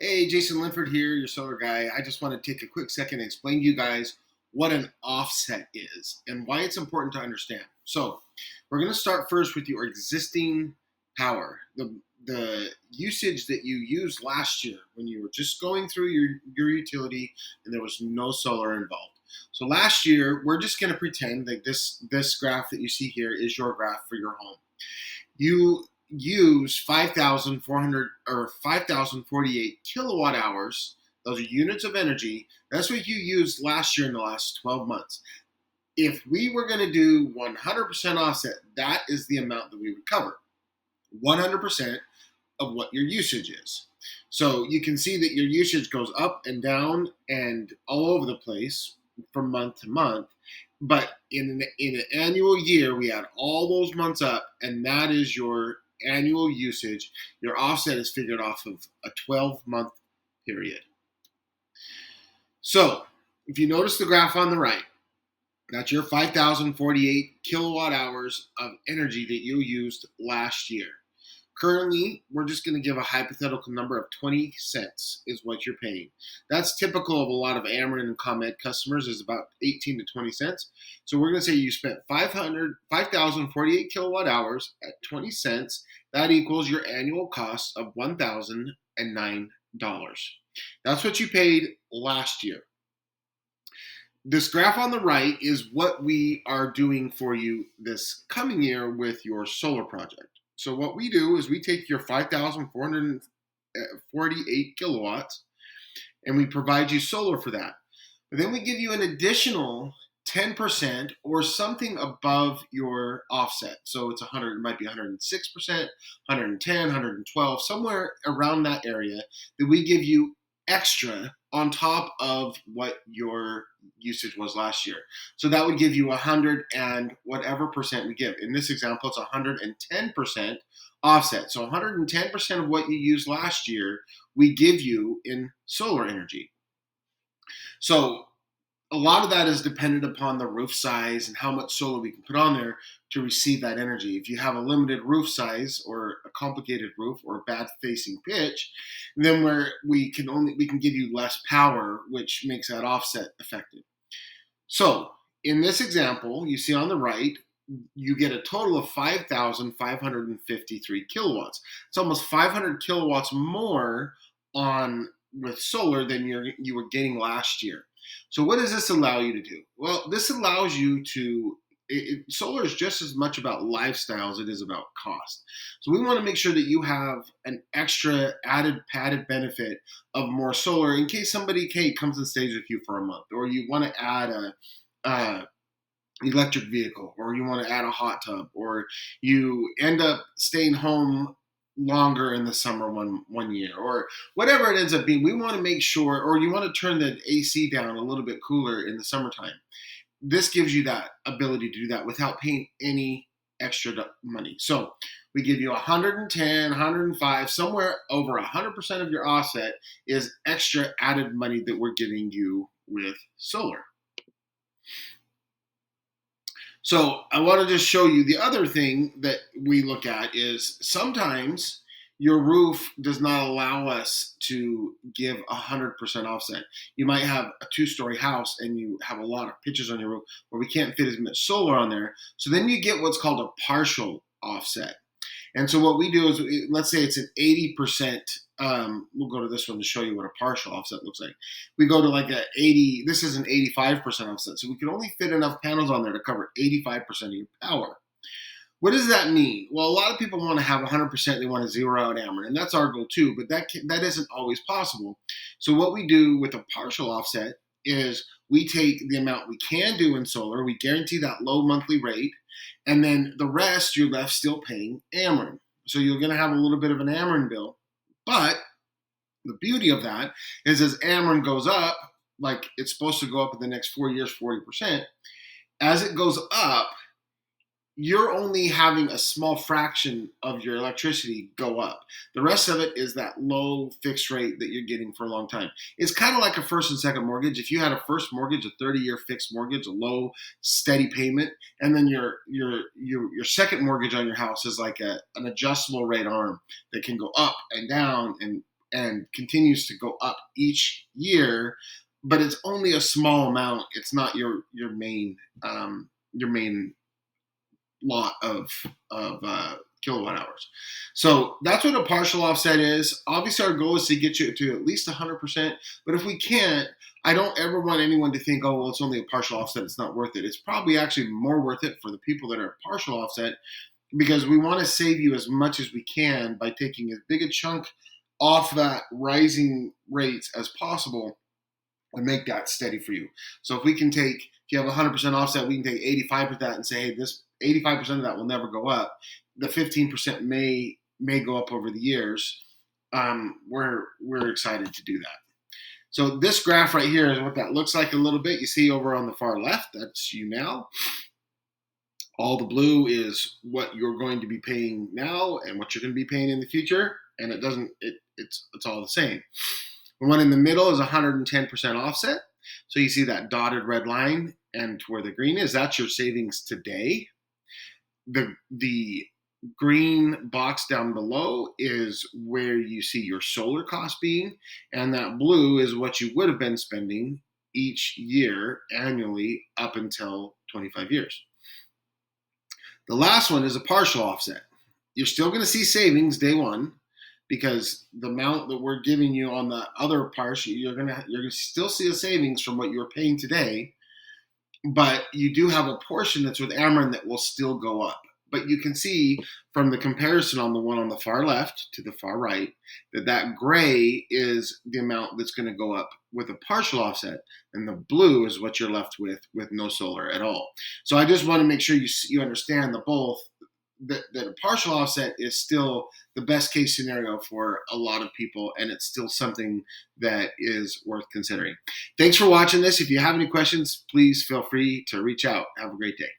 Hey, Jason Linford here, your solar guy. I just want to take a quick second and explain to you guys what an offset is and why it's important to understand. So, we're going to start first with your existing power, the usage that you used last year when you were just going through your utility and there was no solar involved. So last year, we're just going to pretend that this graph that you see here is your graph for your home. You use 5,400 or 5,048 kilowatt hours. Those are units of energy. That's what you used last year in the last 12 months. If we were going to do 100% offset, that is the amount that we would cover. 100% of what your usage is. So you can see that your usage goes up and down and all over the place from month to month. But in an annual year, we add all those months up, and that is your annual usage. Your offset is figured off of a 12-month period. So if you notice the graph on the right, that's your 5,048 kilowatt hours of energy that you used last year. Currently, we're just going to give a hypothetical number of 20 cents is what you're paying. That's typical of a lot of Ameren and ComEd customers is about 18 to 20 cents. So we're going to say you spent 5,048 kilowatt hours at 20 cents. That equals your annual cost of $1,009. That's what you paid last year. This graph on the right is what we are doing for you this coming year with your solar project. So what we do is we take your 5,448 kilowatts and we provide you solar for that. But then we give you an additional 10% or something above your offset. So it's 100, it might be 106%, 110, 112, somewhere around that area that we give you extra on top of what your usage was last year. So that would give you 100 and whatever percent we give. In this example, it's 110% offset. So 110% of what you used last year, we give you in solar energy. So a lot of that is dependent upon the roof size and how much solar we can put on there to receive that energy. If you have a limited roof size or a complicated roof or a bad facing pitch, then we can give you less power, which makes that offset effective. So in this example, you see on the right, you get a total of 5,553 kilowatts. It's almost 500 kilowatts more on with solar than you were getting last year. So what does this allow you to do? Well, this allows you to solar is just as much about lifestyle as it is about cost. So we want to make sure that you have an extra padded benefit of more solar in case somebody comes and stays with you for a month, or you want to add a electric vehicle, or you want to add a hot tub, or you end up staying home longer in the summer one year, or whatever it ends up being. We want to make sure, or you want to turn the AC down a little bit cooler in the summertime. This gives you that ability to do that without paying any extra money. So we give you 110, 105, somewhere over 100% of your offset is extra added money that we're giving you with solar. So I want to just show you the other thing that we look at is sometimes your roof does not allow us to give 100% offset. You might have a 2-story house and you have a lot of pitches on your roof where we can't fit as much solar on there. So then you get what's called a partial offset. And so what we do is, let's say it's an 80%. We'll go to this one to show you what a partial offset looks like. We go to like a 80. This is an 85% offset. So we can only fit enough panels on there to cover 85% of your power. What does that mean? Well, a lot of people want to have 100%. They want to zero out Ameren, and that's our goal too. But that isn't always possible. So what we do with a partial offset is we take the amount we can do in solar. We guarantee that low monthly rate, and then the rest you're left still paying Ameren. So you're going to have a little bit of an Ameren bill. But the beauty of that is as Ameren goes up, like it's supposed to go up in the next 4 years, 40%, as it goes up, you're only having a small fraction of your electricity go up. The rest of it is that low fixed rate that you're getting for a long time. It's kind of like a first and second mortgage. If you had a first mortgage, a 30-year fixed mortgage, a low steady payment, and then your second mortgage on your house is like an adjustable rate arm that can go up and down and continues to go up each year, but it's only a small amount. It's not your main lot of kilowatt hours. So that's what a partial offset is. Obviously, our goal is to get you to at least 100%. But if we can't, I don't ever want anyone to think, oh, well, it's only a partial offset. It's not worth it. It's probably actually more worth it for the people that are partial offset, because we want to save you as much as we can by taking as big a chunk off that rising rates as possible and make that steady for you. So if we can take, if you have 100% offset, we can take 85% of that and say, hey, this 85% of that will never go up. The 15% may go up over the years. We're excited to do that. So this graph right here is what that looks like a little bit. You see over on the far left, that's you now. All the blue is what you're going to be paying now and what you're going to be paying in the future, and it's all the same. The one in the middle is 110% offset. So you see that dotted red line, and where the green is, that's your savings today. The green box down below is where you see your solar cost being, and that blue is what you would have been spending each year annually up until 25 years. The last one is a partial offset. You're still going to see savings day one, because the amount that we're giving you on the other parts, you're gonna still see a savings from what you're paying today, but you do have a portion that's with Ameren that will still go up. But you can see from the comparison on the one on the far left to the far right that gray is the amount that's going to go up with a partial offset, and the blue is what you're left with no solar at all. So I just want to make sure you understand that a partial offset is still the best case scenario for a lot of people, and it's still something that is worth considering. Thanks for watching this. If you have any questions, please feel free to reach out. Have a great day.